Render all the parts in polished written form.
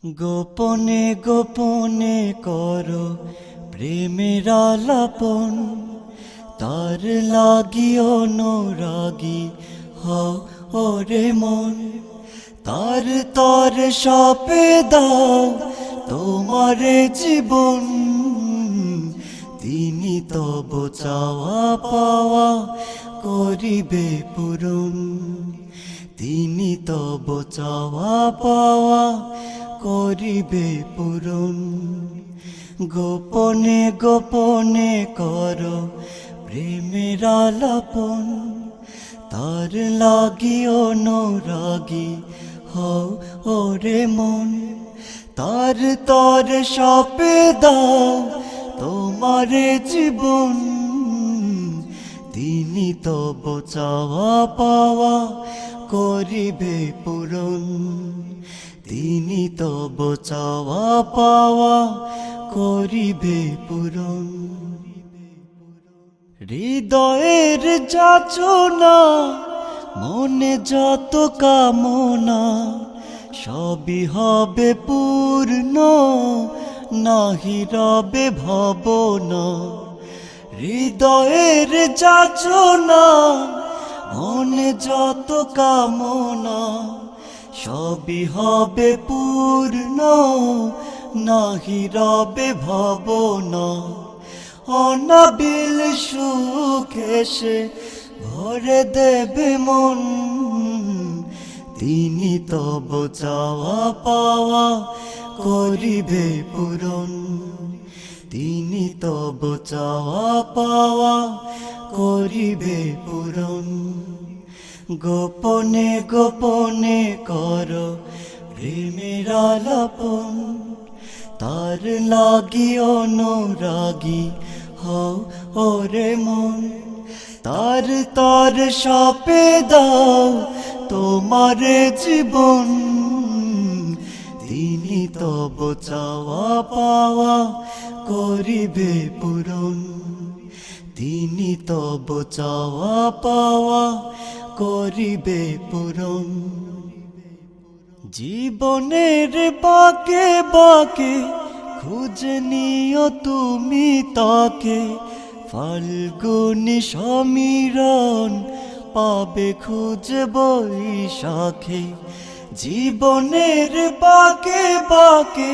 গোপনে গোপনে করো প্রেমের আলাপন, তার লাগি অনুরাগী হও ওরে মন। তার তর সপে দাও তোমারে জীবন, তিনি তব চাওয়া পাওয়া করিবে পূরণ। তিনি তব চাওয়া পাওয়া করিবে পূরণ। গোপনে গোপনে করো প্রেমের আলাপন, তার লাগি অনুরাগী হও ওরে মন। তার তর সপে দাও তোমারে জীবন, তিনি তব চাওয়া পাওয়া করিবে পূরণ। তিনি তব চাওয়া পাওয়া করিবে পূরণ। হৃদয়ের যাচনা মনে যত কামনা, সবই হবে পূর্ণ নাহি রবে ভাবনা। হৃদয়ের যাচনা মনে যত কামনা, সবই হবে পূর্ণ নাহি রবে ভাবনা। অনাবিল সুখ এসে ভরে দেবে মন, তিনি তব চাওয়া পাওয়া করিবে পূরণ। তিনি তব চাওয়া পাওয়া করিবে পূরণ। গোপনে গোপনে করো প্রেমের আলাপন, তার লাগি অনুরাগী হও ওরে মন। তার তর সপে দাও তোমারে জীবন, তিনি তব চাওয়া পাওয়া করিবে পূরণ। তিনি তব চাওয়া পাওয়া করিবে পূরণ। জীবনের বাঁকে বাঁকে খুঁজে নিও তুমি তাকে, ফাল্গুনী সমীরণ পাবে খুঁজে বৈশাখে। জীবনের বাঁকে বাঁকে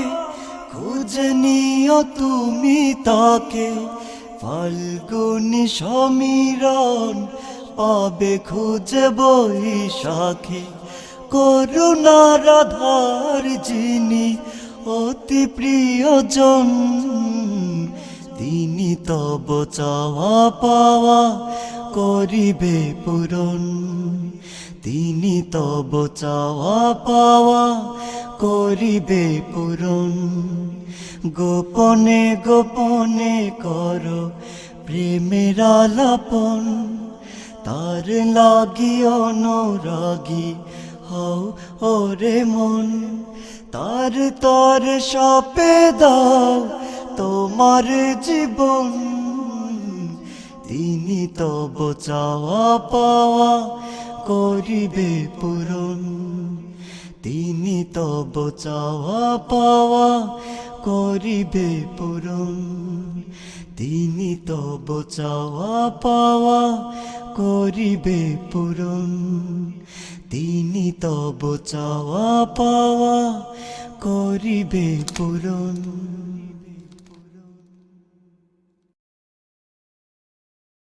খুঁজে নিও তুমি তাকে, ফাল্গুনী সমীরণ পাবে খুঁজে বৈশাখে। করুণার আধার যিনি অতি প্রিয়জন, তিনি তব চাওয়া পাওয়া করিবে পূরণ। তিনি তব চাওয়া পাওয়া করিবে পূরণ। গোপনে গোপনে করো প্রেমের আলাপন, তার লাগি অনুরাগী হও ওরে মন। তার তর সপে দাও তোমার জীবন, তিনি তব চাওয়া পাওয়া করিবে পূরণ। তিনি তব চাওয়া পাওয়া করিবে পূরণ। তিনি তব চাওয়া পাওয়া করিবে পূরণ। তিনি তব চাওয়া পাওয়া করিবে পূরণ।